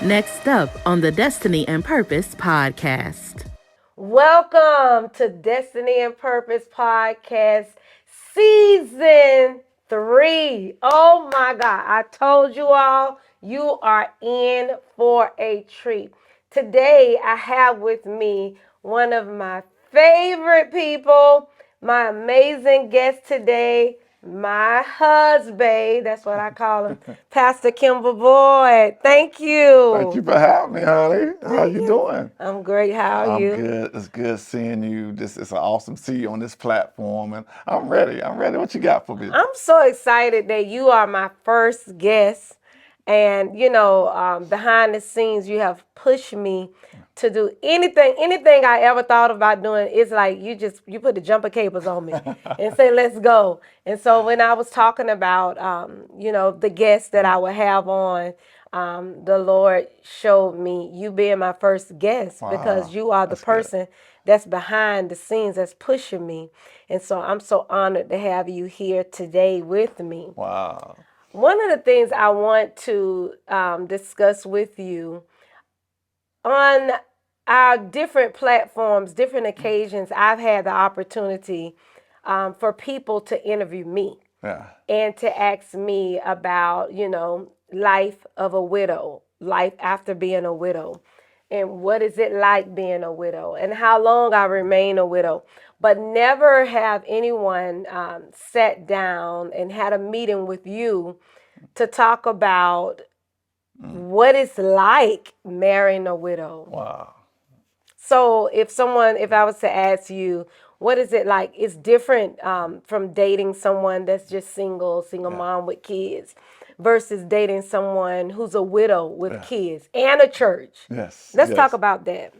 Next up on the Destiny and Purpose podcast. Welcome to Destiny and Purpose Podcast Season 3. Oh my God, I told you all, you are in for a treat. Today, I have with me one of my favorite people, my amazing guest today, my husband. That's what I call him, Pastor Kimball Boyd. Thank Thank you. you for having me, honey. How you doing? I'm great. How are I'm you? good. It's good seeing you. It's awesome to see you on this platform, and I'm ready. I'm ready. What you got for me? I'm so excited that you are my first guest. And, behind the scenes, you have pushed me to do anything I ever thought about doing. It's like you put the jumper cables on me and say, let's go. And so when I was talking about, the guests that I would have on, the Lord showed me you being my first guest because Wow, you are the that's good. person that's behind the scenes that's pushing me. And so I'm so honored to have you here today with me. Wow. One of the things I want to discuss with you on our different platforms, different occasions, I've had the opportunity for people to interview me Yeah. and to ask me about, life of a widow, life after being a widow, and what is it like being a widow, and how long I remain a widow. But never have anyone sat down and had a meeting with you to talk about what it's like marrying a widow. Wow. So if I was to ask you, what is it like? It's different from dating someone that's just single Yeah. mom with kids, versus dating someone who's a widow with Yeah. kids and a church. Yes. Let's talk Yes. about that.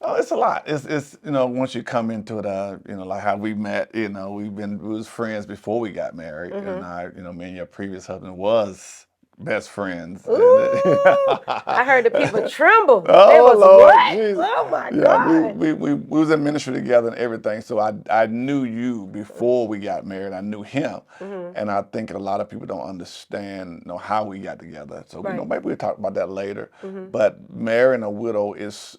Oh, it's a lot. It's once you come into it, like how we met. We was friends before we got married, and me and your previous husband was best friends. Ooh, I heard the people tremble. They Oh was Lord, what? Jesus. Oh my Yeah, we, God. we, we, we was in ministry together and everything. So I knew you before we got married. I knew him. And I think a lot of people don't understand, how we got together. So, Right. maybe we'll talk about that later. But marrying a widow is,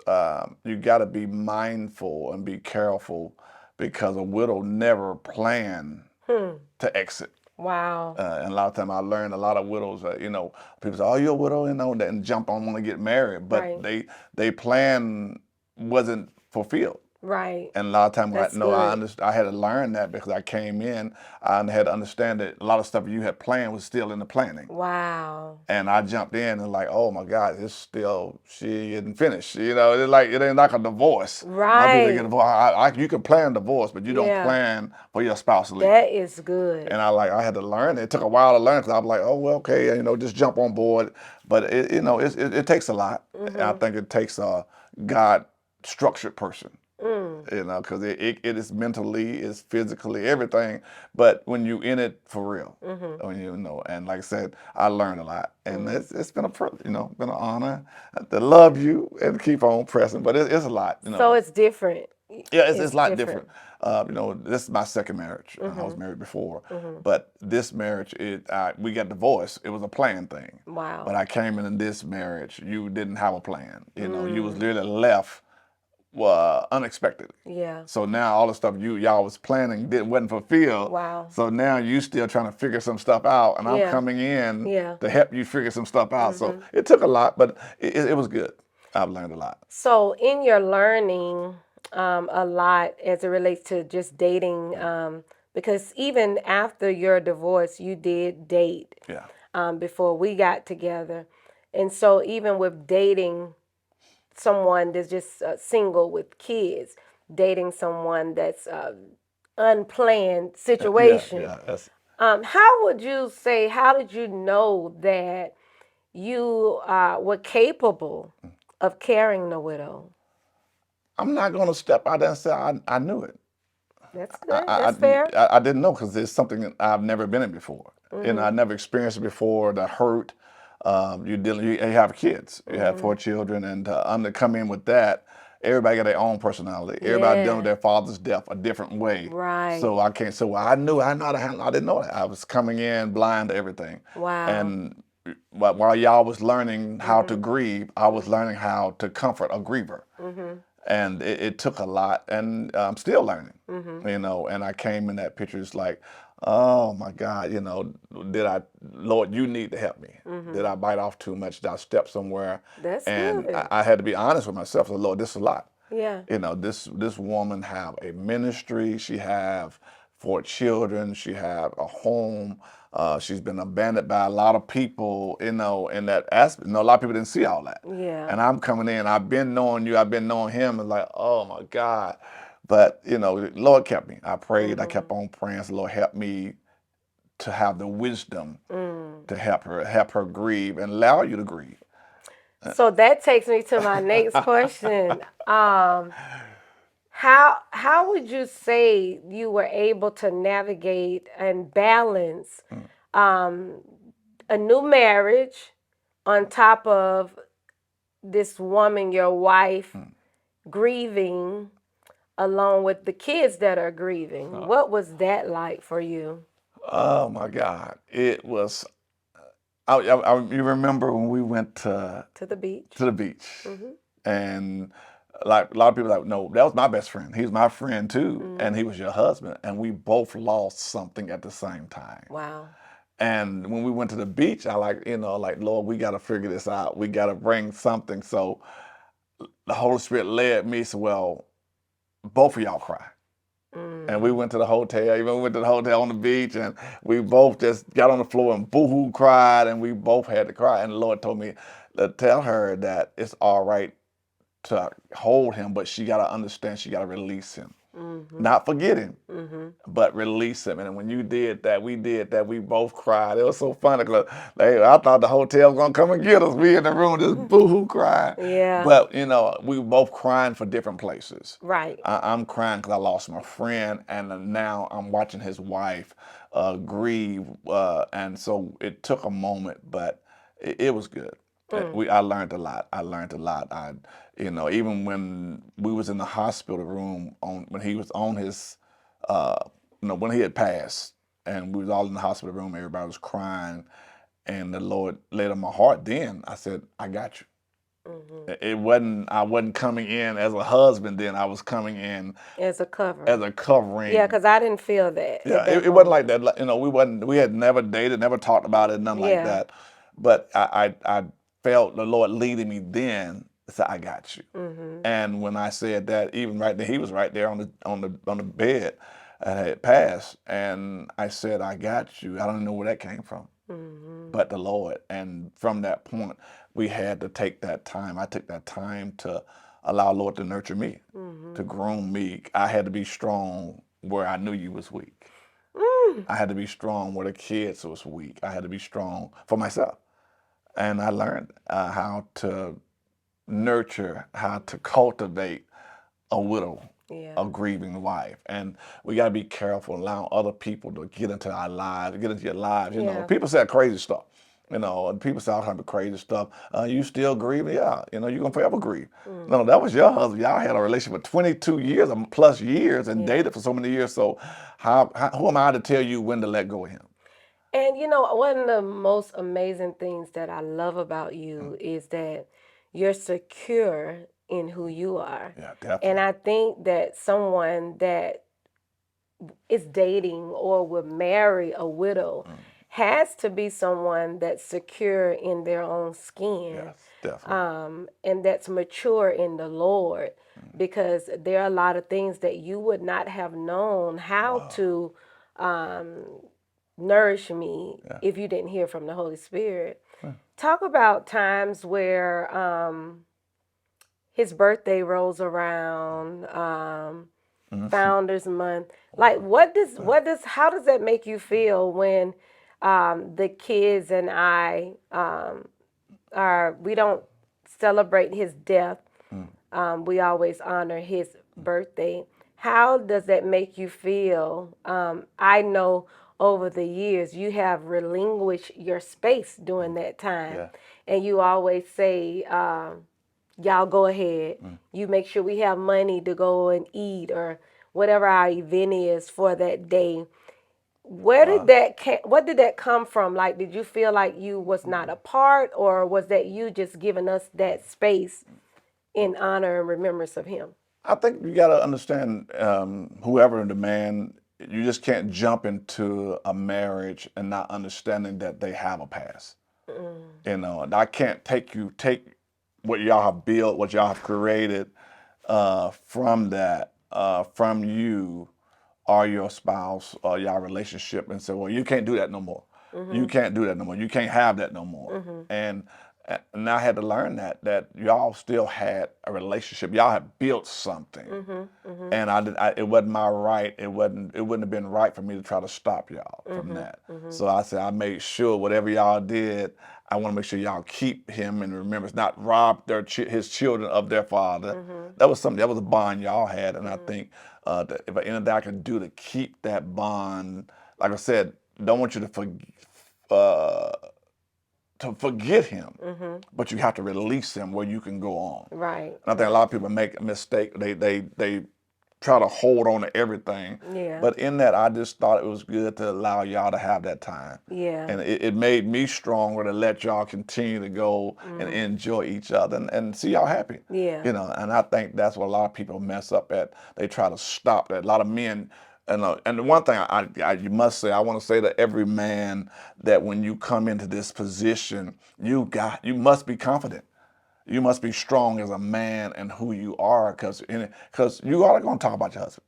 you got to be mindful and be careful because a widow never planned to exit. Wow. And a lot of time I learned a lot of widows, people say, "Oh, you're a widow," and jump on want to get married, but Right. they plan wasn't fulfilled. Right. And a lot of time I That's know good. I had to learn that because I came in and had to understand that a lot of stuff you had planned was still in the planning. Wow. And I jumped in and like, oh my God, it's still she isn't finished. It's like it ain't like a divorce. A lot of people get a Right. divorce. You can plan divorce, but you don't Yeah. plan for your spouse to leave. That is good. And I had to learn. It took a while to learn because I was like, oh well, okay, just jump on board. But it takes a lot. I think it takes a God structured person. Because it is mentally, it's physically, everything. But when you in it for real, and like I said, I learned a lot, and it's been been an honor to love you and keep on pressing. But it's a lot. So it's different. Yeah, it's It's a lot different. different. This is my second marriage. I was married before, but this marriage, we got divorced. It was a planned thing. But Wow. I came in this marriage, you didn't have a plan. You was literally left unexpectedly. Yeah. So now all the stuff y'all was planning wasn't fulfilled. Wow. So now you still trying to figure some stuff out, and I'm Yeah. coming in Yeah. to help you figure some stuff out. So it took a lot, but it was good. I've learned a lot. So in your learning a lot as it relates to just dating, because even after your divorce, you did date Yeah. before we got together. And so even with dating someone that's just single with kids, dating someone that's unplanned Yeah. situation. Yeah. That's How would you say, how did you know that you were capable of carrying the widow? I'm not going to step out there and say I knew it. That's I, good. I, That's fair. I didn't know because it's something that I've never been in before. I never experienced it before. The hurt. You have kids. You have four children, and to come in with that, everybody got their own personality. Everybody dealing with Yeah. their father's death a different way. So Right. I can't say, well, I know how to handle. I didn't know that. I was coming in blind to everything, Wow. and while y'all was learning how to grieve, I was learning how to comfort a griever. And it took a lot, and I'm still learning, you know. And I came in that picture, it's like, oh my God, you know, Lord, you need to help me. Did I bite off too much? Did I step somewhere? That's And good. I had to be honest with myself. Lord, this is a lot. Yeah. You know, this woman have a ministry. She have 4 children. She have a home. She's been abandoned by a lot of people. You know, in that aspect. You know, a lot of people didn't see all that. Yeah. And I'm coming in. I've been knowing you. I've been knowing him. And like, oh my God. But you know, Lord kept me. I prayed. I kept on praying. So Lord, help me to have the wisdom to help her grieve, and allow you to grieve. So that takes me to my next question. How would you say you were able to navigate and balance um, a new marriage on top of this woman, your wife, grieving along with the kids that are grieving? What was that like for you? Oh my God, it was. You remember when we went To the beach? to the beach, and like a lot of people are like, no, that was my best friend. He was my friend too, and he was your husband, and we both lost something at the same time. Wow. And when we went to the beach, I like, you know, like, Lord, we got to figure this out. We got to bring something. So the Holy Spirit led me. So, well, both of y'all cry. And we went to the hotel. Even we went to the hotel on the beach, and we both just got on the floor and boohoo cried, and we both had to cry. And the Lord told me to tell her that it's all right to hold him, but she got to understand she got to release him. Not forget him, but release him. And when you did that, we did that. We both cried. It was so funny because I thought the hotel was going to come and get us. We in the room just boo-hoo crying. Yeah. But, you know, we were both crying for different places. Right. I'm crying because I lost my friend, and now I'm watching his wife grieve. And so it took a moment, but it was good. I learned a lot. I learned a lot. You know, even when we was in the hospital room when he was on his, you know, when he had passed, and we was all in the hospital room, everybody was crying, and the Lord laid on my heart. Then I said, I got you. I wasn't coming in as a husband. Then I was coming in As a covering. as a covering. Yeah, because I didn't feel that. Yeah, at that it wasn't like moment. that. You know, we had never dated, never talked about it, nothing like Yeah. that. But I felt the Lord leading me then. So I got you. And when I said that, even right there, he was right there on the bed, and had passed. And I said, I got you. I don't know where that came from, but the Lord. And from that point, we had to take that time. I took that time to allow Lord to nurture me, to groom me. I had to be strong where I knew you was weak. I had to be strong where the kids was weak. I had to be strong for myself. And I learned how to nurture, how to cultivate a widow, Yeah. a grieving wife. And we got to be careful allowing other people to get into our lives, get into your lives. You know, Yeah. people say crazy stuff. You know, and people say all kinds of crazy stuff. You still grieving? Yeah. You know, you're going to forever grieve. No, that was your husband. Y'all had a relationship for 22 years or plus years and dated for so many years. So who am I to tell you when to let go of him? And you know, one of the most amazing things that I love about you is that you're secure in who you are. Yeah, definitely. And I think that someone that is dating or would marry a widow has to be someone that's secure in their own skin. Yes, definitely. And that's mature in the Lord, because there are a lot of things that you would not have known how to nourish me if you didn't hear from the Holy Spirit. Talk about times where his birthday rolls around, Founders Month. Like, how does that make you feel when the kids and I we don't celebrate his death. We always honor his birthday. How does that make you feel? I know over the years you have relinquished your space during that time. Yeah. And you always say, y'all go ahead. You make sure we have money to go and eat or whatever our event is for that day. What did that come from? Like, did you feel like you was not a part, or was that you just giving us that space in honor and remembrance of him? I think you got to understand, whoever the man, you just can't jump into a marriage and not understanding that they have a past. You know, and I can't take what y'all have built, what y'all have created, from that, from you or your spouse or your relationship, and say, well, you can't do that no more. You can't do that no more. You can't have that no more. And I had to learn that y'all still had a relationship. Y'all had built something, and it wasn't my right. It wouldn't have been right for me to try to stop y'all from that. So I said I made sure whatever y'all did, I want to make sure y'all keep him in remembrance, not rob his children of their father. That was something. That was a bond y'all had, and I think that if anything I could do to keep that bond, like I said, don't want you to forget him, but you have to release him where you can go on. Right. And I think a lot of people make a mistake. They try to hold on to everything. Yeah. But in that, I just thought it was good to allow y'all to have that time. Yeah. And it made me stronger to let y'all continue to go and enjoy each other and see y'all happy. Yeah. You know, and I think that's what a lot of people mess up at. They try to stop that. A lot of men. And the one thing you must say, I want to say to every man that when you come into this position, you must be confident. You must be strong as a man and who you are, because you are going to talk about your husband.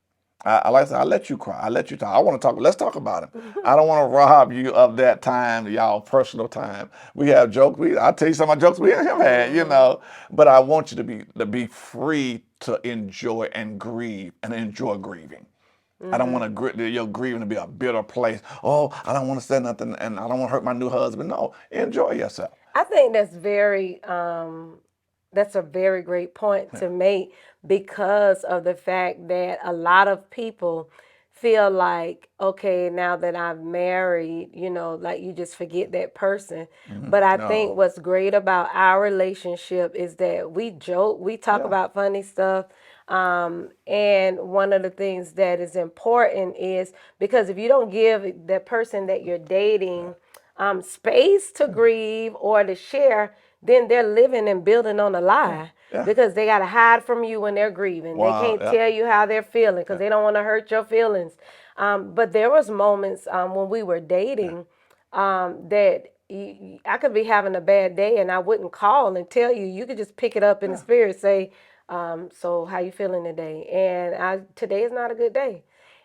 Like I said, I let you cry. I let you talk. I want to talk. Let's talk about him. I don't want to rob you of that time, y'all personal time. We have jokes. I'll tell you some of my jokes we and him had, you know. But I want you to be free to enjoy and grieve and enjoy grieving. I don't want your grieving to be a bitter place. Oh, I don't want to say nothing, and I don't want to hurt my new husband. No, enjoy yourself. I think that's a very great point to make, because of the fact that a lot of people feel like, okay, now that I'm married, like you just forget that person. But I think No. what's great about our relationship is that we joke, we talk Yeah. about funny stuff. And one of the things that is important is, because if you don't give the person that you're dating space to grieve or to share, then they're living and building on a lie. Yeah. Because they got to hide from you when they're grieving. They Wow. can't tell you how they're feeling because they don't want to hurt your feelings. But there was moments when we were dating that I could be having a bad day and I wouldn't call and tell you. You could just pick it up in the spirit, say, so how you feeling today? And today is not a good day.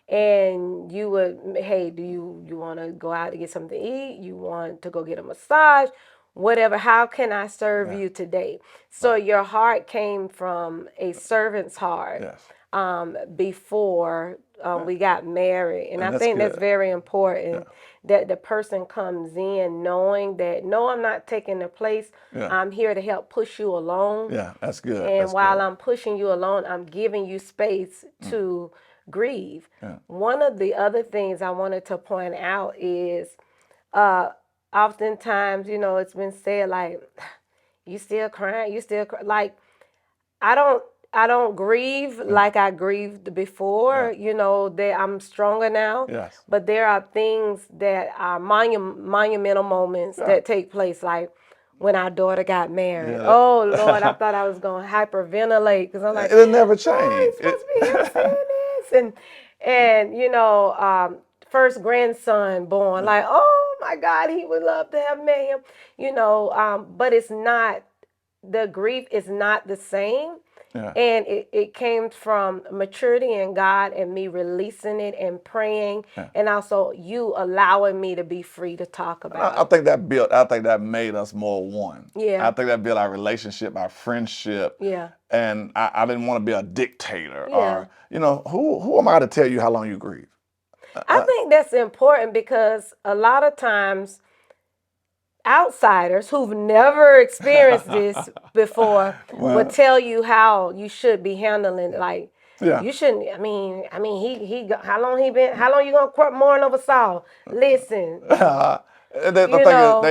And you would, hey, do you want to go out to get something to eat? You want to go get a massage? Whatever, how can I serve you today? So your heart came from a servant's heart Yes. before we got married. And I that's think that's good. very important, that the person comes in knowing that, no, I'm not taking the place. Yeah. I'm here to help push you along. Yeah, that's good. And That's while good. I'm pushing you along, I'm giving you space to grieve. Yeah. One of the other things I wanted to point out is uh, oftentimes, it's been said like, you still crying, you still cry. Like, I don't I don't grieve like I grieved before, that I'm stronger now. Yes. But there are things that are monumental moments Yeah. that take place, like when our daughter got married. Yeah. Oh Lord, I thought I was going to hyperventilate because I'm like, It'll never oh, change. he's supposed to be here saying this, and first grandson born, like, oh my God, he would love to have met him, but it's not, the grief is not the same. Yeah. And it came from maturity in God and me releasing it and praying, and also you allowing me to be free to talk about I it. think that made us more one. Yeah. I think that built our relationship, our friendship. Yeah. And I didn't want to be a dictator Yeah. or, who am I to tell you how long you grieve? I think that's important because a lot of times outsiders who've never experienced this before will Well, tell you how you should be handling it. Like, yeah. you shouldn't. How long he been? How long you gonna mourn over Saul? Listen, The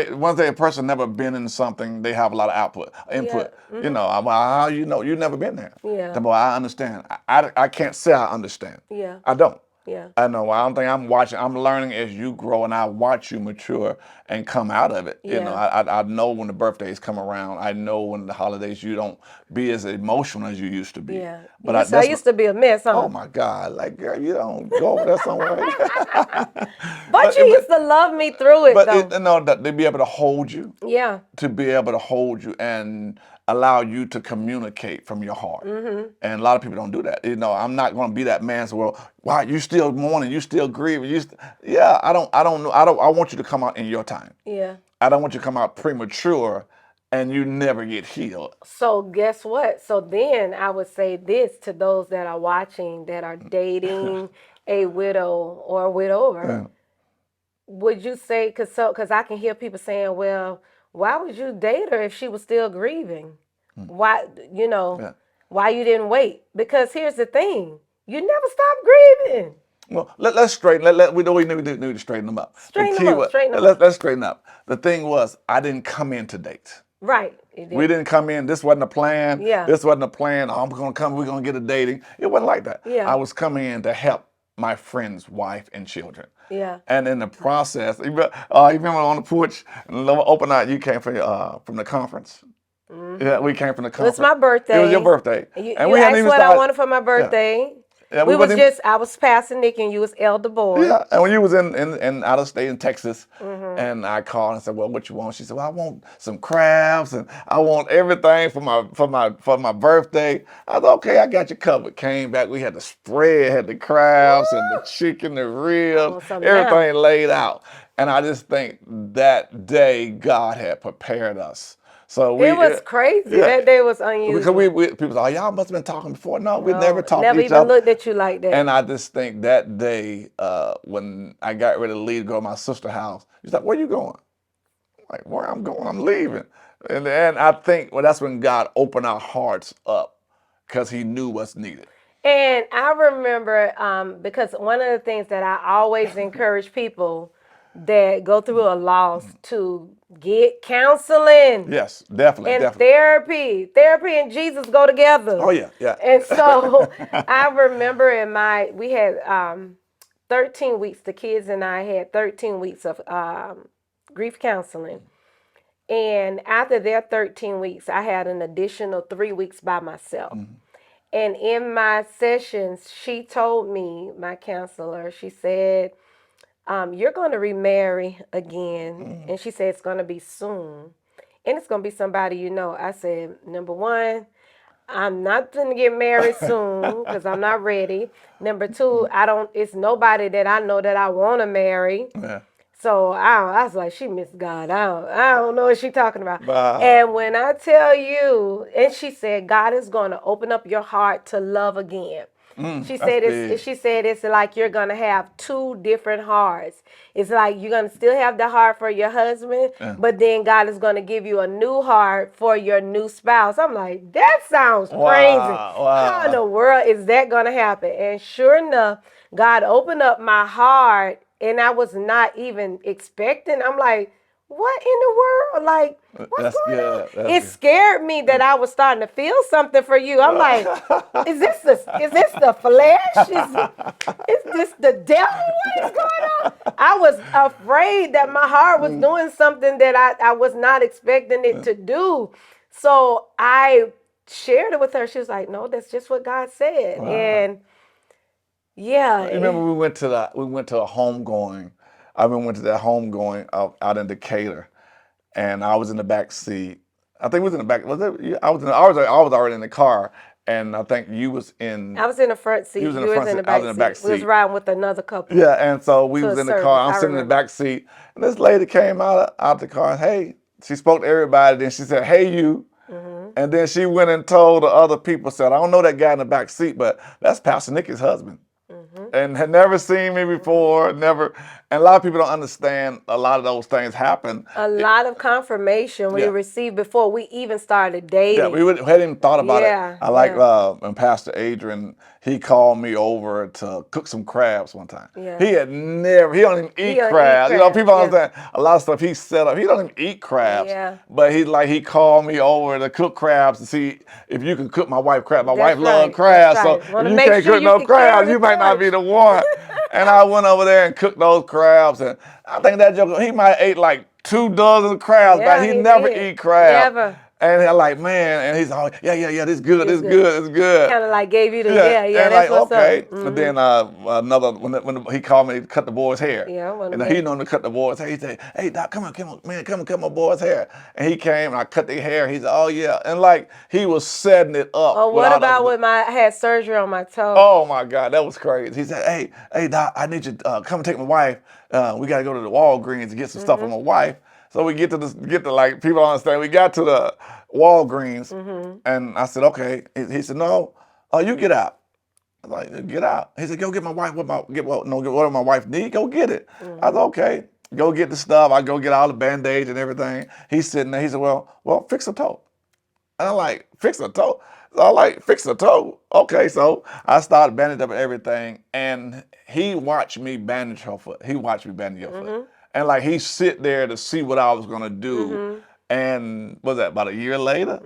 thing is, once a person never been in something, they have a lot of input. Yeah. How you've never been there. Yeah. Well, I understand. I can't say I understand. Yeah. I don't. Yeah. I know. I don't think I'm watching. I'm learning as you grow, and I watch you mature and come out of it. You know, Yeah. I know when the birthdays come around. I know when the holidays you don't be as emotional as you used to be. Yeah. But I that's used to be a mess, oh huh? my God, like girl, you don't go over there somewhere. But you used to love me through it, though. No, that they be able to hold you, Yeah. to be able to hold you and allow you to communicate from your heart. And a lot of people don't do that. You know, I'm not going to be that man. So, well, why you still mourning? You still grieving? Yeah, I don't know. I want you to come out in your time. Yeah. I don't want you to come out premature and you never get healed. So guess what? So then I would say this to those that are watching that are dating a widow or a widower. Would you say, because I can hear people saying, well, why would you date her if she was still grieving? Why, Yeah. why you didn't wait? Because here's the thing, you never stop grieving. Well, let's straighten. We need to straighten them up. The Straighten key them up, was straighten them up. let's straighten up. The thing was, I didn't come in to date. Right. We didn't come in. This wasn't a plan. Yeah. This wasn't a plan. Oh, I'm gonna come. We're gonna get a dating. It wasn't like that. Yeah. I was coming in to help my friend's wife and children. Yeah. And in the process, you remember on the porch, open night, you came from the conference. Yeah, we came from the conference. It's my birthday. It was your birthday. And we you hadn't asked even what I started. wanted for my birthday. Yeah, I was Pastor Nick and you was Elder Boyd. Yeah, and when you was in out of state in Texas, and I called and said, "Well, what you want?" She said, "Well, I want some crabs and I want everything for my birthday." I thought, "Okay, I got you covered." Came back, we had the spread, had the crabs and the chicken, the ribs, everything laid out. And I just think that day God had prepared us. So it was crazy. Yeah. That day was unusual. Because people say, "Oh, y'all must have been talking before." No, we never talked never to each even other. looked at you like that. And I just think that day, when I got ready to leave to go to my sister's house, she's like, "Where you going?" I'm like, "Where I'm going? I'm leaving." And I think that's when God opened our hearts up because He knew what's needed. And I remember because one of the things that I always encourage people that go through a loss to get counseling. Yes, definitely. And definitely. therapy and Jesus go together. Oh yeah, yeah. And so I remember we had 13 weeks, the kids and I had 13 weeks of grief counseling. And after their 13 weeks, I had an additional 3 weeks by myself. And in my sessions, she told me, my counselor, she said, you're going to remarry again. And she said, it's going to be soon. And it's going to be somebody you know. I said, number one, I'm not going to get married soon because I'm not ready. Number two, it's nobody that I know that I want to marry. Yeah. So I was like, she missed God. I don't know what she's talking about. Wow. And when I tell you, and she said, God is going to open up your heart to love again. She said it's like you're gonna have two different hearts. It's like you're gonna still have the heart for your husband, but then God is gonna give you a new heart for your new spouse. I'm like, that sounds crazy. Wow. How in the world is that gonna happen? And sure enough, God opened up my heart, and I was not even expecting. I'm like, what in the world? Like, what's going on? It scared me that I was starting to feel something for you. I'm like, is this the flesh? Is this the devil? What is going on? I was afraid that my heart was doing something that I was not expecting it to do. So I shared it with her. She was like, no, that's just what God said. Wow. And yeah. I remember we went to a homegoing. I went to that homegoing out in Decatur, and I was in the back seat. I think it was in the back. I was already in the car, and I think you was in. I was in the front seat. You was in the back seat. We was riding with another couple. Yeah, and so we was in the car. I'm sitting in the back seat, and this lady came out the car. And, hey, she spoke to everybody. Then she said, "Hey, you." And then she went and told the other people, said, "I don't know that guy in the back seat, but that's Pastor Nicky's husband." And had never seen me before, never. And a lot of people don't understand a lot of those things happen. A lot of confirmation we received before we even started dating. Yeah, we hadn't even thought about it. I like when Pastor Adrian, he called me over to cook some crabs one time. Yeah. He don't even eat crabs. You know, people understand a lot of stuff he set up. He don't even eat crabs. Yeah. But he called me over to cook crabs to see if you can cook my wife crabs. My wife loves crabs, so if you can't cook no crabs, you might not be the one. And I went over there and cooked those crabs, and I think that joker, he might have ate like 2 dozen crabs, but Yeah, he he never did. eat crab. Never. And I'm like, man, and he's all, yeah, this good, It's this good. good, it's good. Kind of like gave you the, Yeah, yeah, and that's like, what's okay. up. And then another, when he called me to cut the boy's hair. Yeah, I want And to he normally cut the boy's hair. He said, hey, Doc, come on, man, come cut my boy's hair. And he came and I cut their hair. He said, oh, yeah. And like, he was setting it up. Oh, what about when I had surgery on my toe? Oh my God, that was crazy. He said, hey, Doc, I need you to come and take my wife. We got to go to the Walgreens and get some stuff for my wife. So we get to like, people don't understand. We got to the Walgreens and I said, okay. He said, no, you get out. I was like, get out. He said, go get my wife. What do my wife need? Go get it. I said, okay. Go get the stuff. I go get all the Band-Aids and everything. He's sitting there. He said, well, fix a toe. And I'm like, fix a toe? So I'm like, fix a toe? Okay, so I started bandaging up everything, and he watched me bandage her foot. He watched me bandage her foot. And like, he sit there to see what I was gonna do. And what was that, about a year later?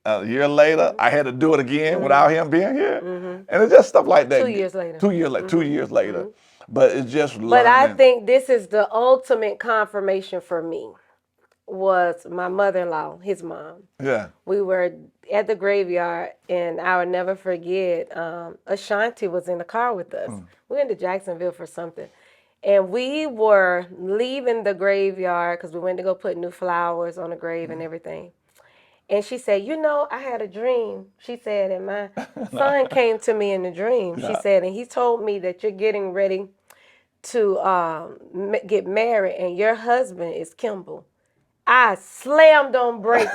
A year later, I had to do it again without him being here. And it's just stuff like that. 2 years later. 2 years later. But it's just learning. But I think this is the ultimate confirmation for me. Was my mother-in-law, his mom. Yeah. We were at the graveyard, and I would never forget, Ashanti was in the car with us. We went to Jacksonville for something. And we were leaving the graveyard because we went to go put new flowers on the grave and everything. And she said, I had a dream. She said, and my son came to me in a dream. She said, and he told me that you're getting ready to get married, and your husband is Kimball. I slammed on brakes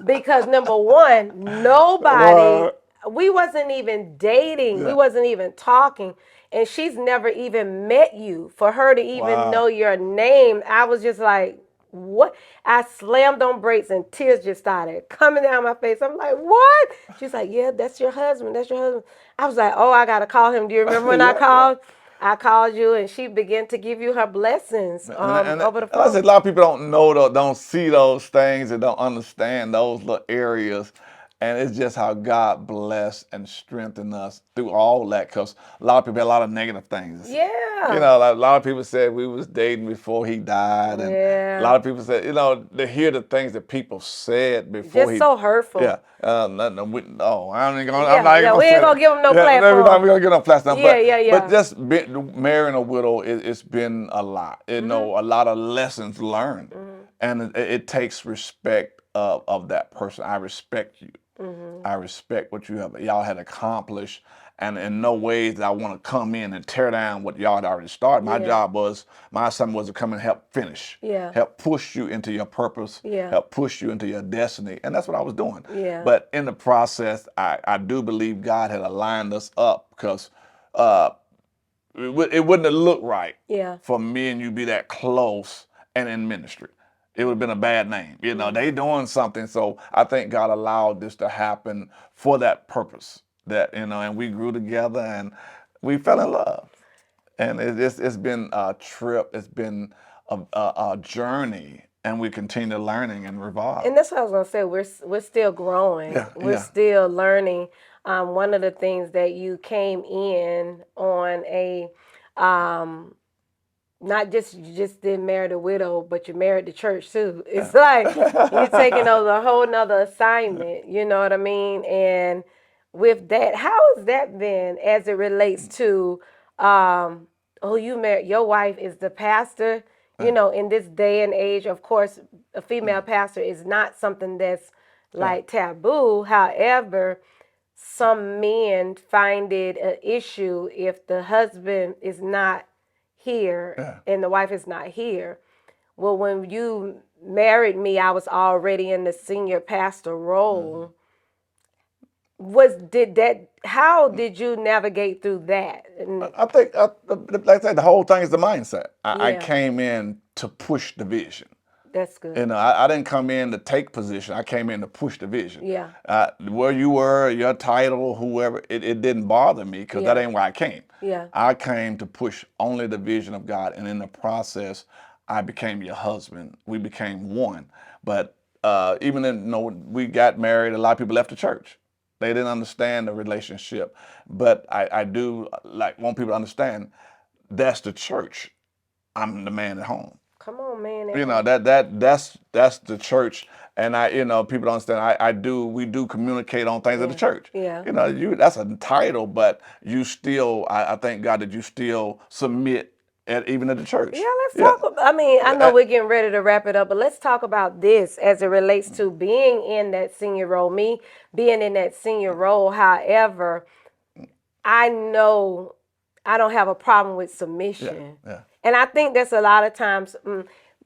because number one, nobody, we wasn't even dating. We wasn't even talking. And she's never even met you. For her to even know your name, I was just like, what? I slammed on brakes and tears just started coming down my face. I'm like, what? She's like, yeah, that's your husband. That's your husband. I was like, oh, I got to call him. Do you remember when I called? I called you, and she began to give you her blessings over the phone. I said, a lot of people don't know, don't see those things, and don't understand those little areas. And it's just how God bless and strengthen us through all that, because a lot of people had a lot of negative things. Yeah. A lot of people said we was dating before he died. And a lot of people said, to hear the things that people said before just so hurtful. Yeah. I ain't gonna, we ain't gonna give them no platform. Every time we gonna give them platform. Yeah. But just marrying a widow, it's been a lot. A lot of lessons learned. And it takes respect of that person. I respect you. I respect what y'all had accomplished, and in no ways that I want to come in and tear down what y'all had already started. My job was, my assignment was to come and help finish, help push you into your purpose, help push you into your destiny, and that's what I was doing. But in the process, I do believe God had aligned us up, because it wouldn't have looked right for me and you be that close and in ministry. It would have been a bad name. They doing something. So I think God allowed this to happen for that purpose. That, and we grew together and we fell in love. And it's been a trip. It's been a journey. And we continue learning and revolve. And that's what I was gonna say. We're still growing. We're still learning. One of the things that you came in on a not just, you just didn't marry the widow, but you married the church too. It's like you're taking over a whole nother assignment, you know what I mean? And with that, how has that been as it relates to, you married, your wife is the pastor, in this day and age, of course, a female pastor is not something that's like taboo. However, some men find it an issue if the husband is not here and the wife is not here. Well, when you married me, I was already in the senior pastor role. How did you navigate through that? I think, like I said, the whole thing is the mindset. I came in to push the vision. That's good. I didn't come in to take position. I came in to push the vision. Yeah. Where you were, your title, whoever, it didn't bother me, because that ain't why I came. Yeah. I came to push only the vision of God, and in the process, I became your husband. We became one. But even when we got married, a lot of people left the church. They didn't understand the relationship. But I do want people to understand, that's the church. I'm the man at home. Come on, man. You know, that's the church. And people don't understand. We do communicate on things at the church. Yeah. You know, that's a title, but you still, I thank God that you still submit even at the church. Yeah, let's talk about, I know we're getting ready to wrap it up, but let's talk about this as it relates to being in that senior role, me being in that senior role. However, I know I don't have a problem with submission. Yeah. And I think that's a lot of times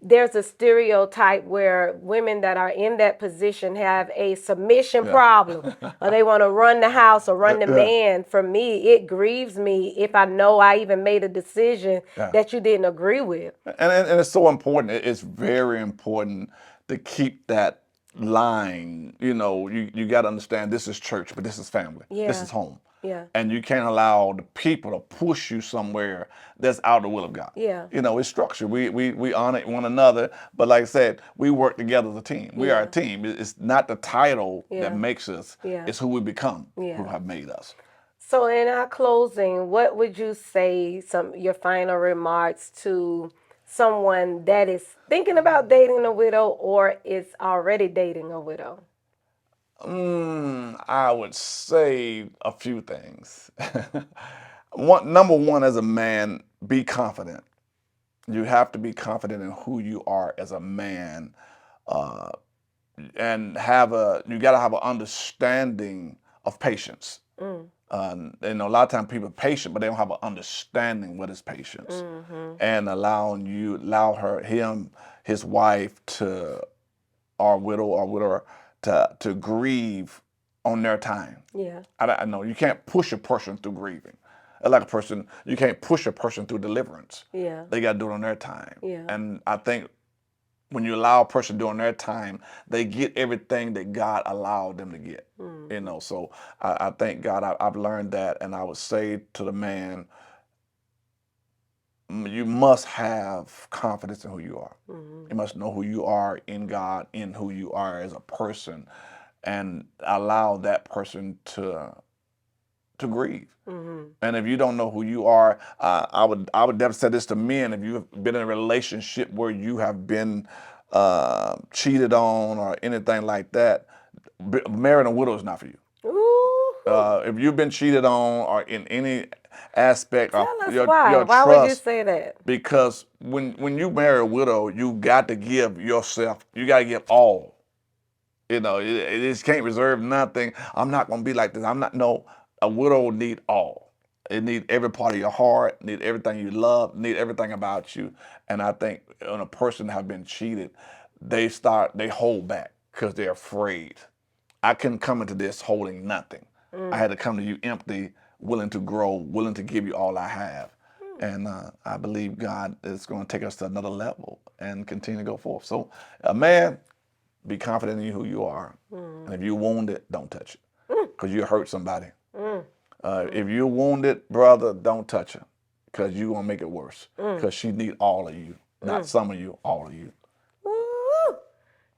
there's a stereotype where women that are in that position have a submission problem, or they want to run the house or run the man. For me, it grieves me if I know I even made a decision that you didn't agree with. And it's so important. It's very important to keep that line. You know, you got to understand this is church, but this is family. This is home. Yeah. And you can't allow the people to push you somewhere that's out of the will of God. Yeah. You know, it's structure. We honor one another, but like I said, we work together as a team. We are a team. It's not the title that makes us. It's who we become who have made us. So in our closing, what would you say, your final remarks to someone that is thinking about dating a widow or is already dating a widow? I would say a few things. Number one, as a man, be confident. You have to be confident in who you are as a man, and you got to have an understanding of patience. A lot of times people are patient, but they don't have an understanding what is patience, and allow his wife or widower to grieve on their time. Yeah. I know you can't push a person through grieving. You can't push a person through deliverance. Yeah. They got to do it on their time. Yeah. And I think when you allow a person during their time, they get everything that God allowed them to get. So I thank God I've learned that, and I would say to the man, you must have confidence in who you are. You must know who you are in God, in who you are as a person, and allow that person to grieve. And if you don't know who you are, I would definitely say this to men: if you've been in a relationship where you have been cheated on or anything like that, marrying a widow is not for you. If you've been cheated on or in any aspect of your why trust, would you say that? because when you marry a widow, you got to give yourself. You got to give all. You know, it just can't reserve nothing. I'm not gonna be like this. I'm not. No, a widow need all. It need every part of your heart. Need everything you love. Need everything about you. And I think when a person have been cheated, they hold back because they're afraid. I couldn't come into this holding nothing. I had to come to you empty, willing to grow, willing to give you all I have. And I believe God is going to take us to another level and continue to go forth. So, man, be confident in who you are. And if you're wounded, don't touch it, because you hurt somebody. If you're wounded, brother, don't touch her, because you're going to make it worse, because she need all of you, not some of you, all of you. Woo!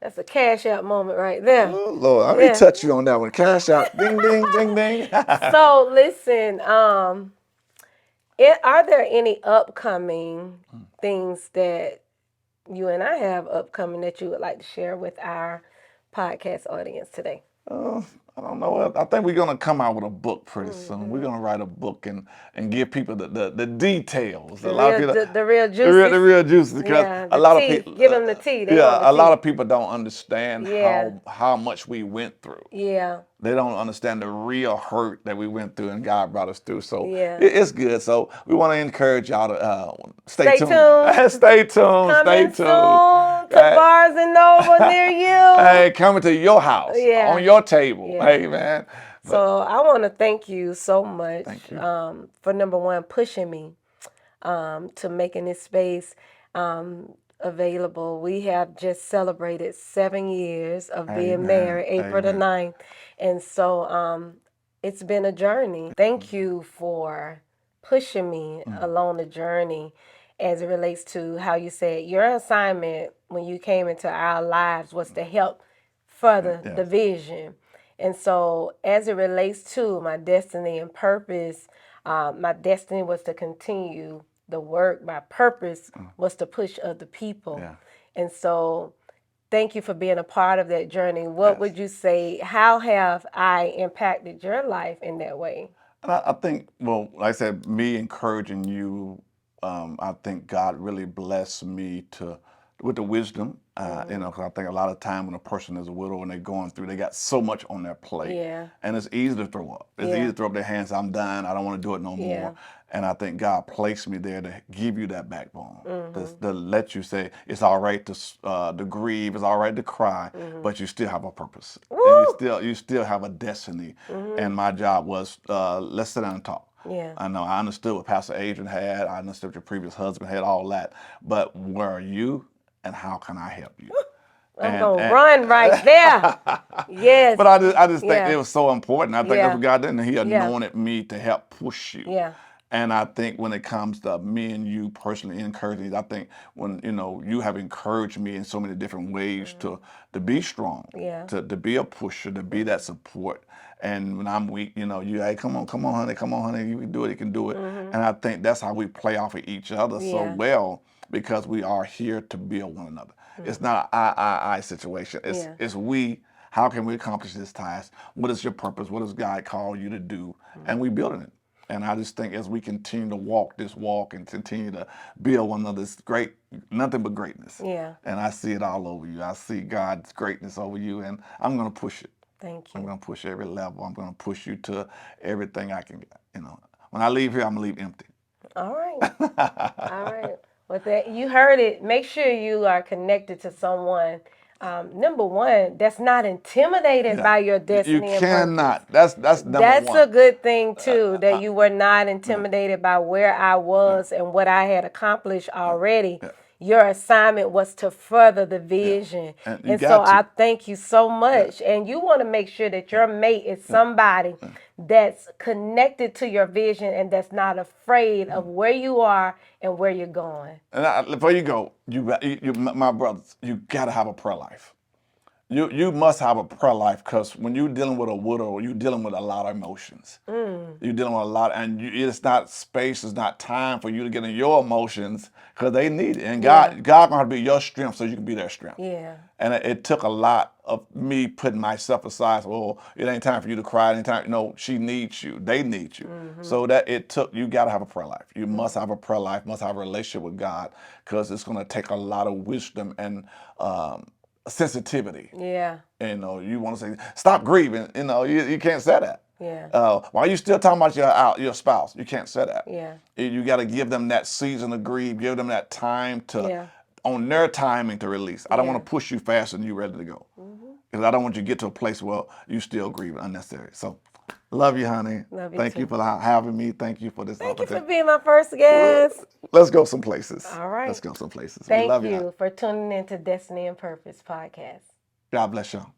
That's a cash out moment right there. Oh, Lord, I may touch you on that one. Cash out, ding, ding, ding, ding. So listen, are there any upcoming things that you and I have upcoming that you would like to share with our podcast audience today? I don't know. I think we're gonna come out with a book pretty soon. We're gonna write a book and give people the details. The real juices. The real juices. Because a lot of people give them the tea. A lot of people don't understand how much we went through. Yeah. They don't understand the real hurt that we went through and God brought us through. So it's good. So we want to encourage y'all to stay tuned. Stay tuned. Coming soon to Bars and Nova near you. Hey, coming to your house, on your table. Yeah. Hey, man. So I want to thank you so much for, number one, pushing me to making this space available. We have just celebrated 7 years of being married, April the 9th. And so it's been a journey. Thank you for pushing me along the journey as it relates to how you said your assignment when you came into our lives was to help further the vision. And so as it relates to my destiny and purpose, my destiny was to continue the work, my purpose was to push other people. Yeah. And so thank you for being a part of that journey. What would you say, how have I impacted your life in that way? And I think, well, like I said, me encouraging you, I think God really blessed me with the wisdom, you know, because I think a lot of time when a person is a widow and they're going through, they got so much on their plate. Yeah. And it's easy to throw up. It's easy to throw up their hands, I'm done, I don't want to do it no more. And I think God placed me there to give you that backbone, to let you say, it's all right to grieve, it's all right to cry, but you still have a purpose. And you still have a destiny. And my job was, let's sit down and talk. Yeah. I know I understood what Pastor Adrian had, I understood what your previous husband had, all that. But where are you and how can I help you? I'm going to run right there. Yes. But I just think it was so important. I think that's what God did, and He Yeah. anointed me to help push you. Yeah. And I think when it comes to me and you personally encouraging you, I think when, you know, you have encouraged me in so many different ways to be strong, Yeah. to be a pusher, to be that support. And when I'm weak, you know, hey, come on, honey, you can do it, you can do it. And I think that's how we play off of each other so well, because we are here to build one another. It's not an I situation. It's we. How can we accomplish this task? What is your purpose? What does God call you to do? And we building it. And I just think as we continue to walk this walk and continue to build one another, it's great, nothing but greatness. Yeah. And I see it all over you. I see God's greatness over you, and I'm going to push it. Thank I'm you. going to push every level. I'm going to push you to everything I can get. You know, when I leave here, I'm going to leave empty. All right. All right. With that, you heard it. Make sure you are connected to someone. Number one, that's not intimidated by your destiny You and purpose. cannot. That's number That's one. a good thing too, that you were not intimidated by where I was and what I had accomplished already. Your assignment was to further the vision. And so I thank you so much. And you want to make sure that your mate is somebody that's connected to your vision and that's not afraid of where you are and where you're going. And before you go, my brothers, you got to have a prayer life. You must have a prayer life, because when you're dealing with a widow, you're dealing with a lot of emotions. You're dealing with a lot, and it's not space, it's not time for you to get in your emotions, because they need it. And God gonna have to be your strength so you can be their strength. Yeah. And it took a lot of me putting myself aside. Well, it ain't time for you to cry. It ain't time. No, she needs you. They need you. So that you got to have a prayer life. You must have a prayer life. Must have a relationship with God, because it's going to take a lot of wisdom and sensitivity. Yeah. You know, you want to say, stop grieving. You know, you can't say that. Yeah. Why are you still talking about your spouse? You can't say that. Yeah. You got to give them that season to grieve. Give them that time to, on their timing to release. I don't want to push you faster than you're ready to go. Because I don't want you to get to a place where you still grieving unnecessary. So, love you, honey. Love you Thank too. you for having me. Thank you for this Thank you opportunity. for being my first guest. Let's go some places. All right. Let's go some places. Thank we love you for tuning into Destiny and Purpose podcast. God bless y'all.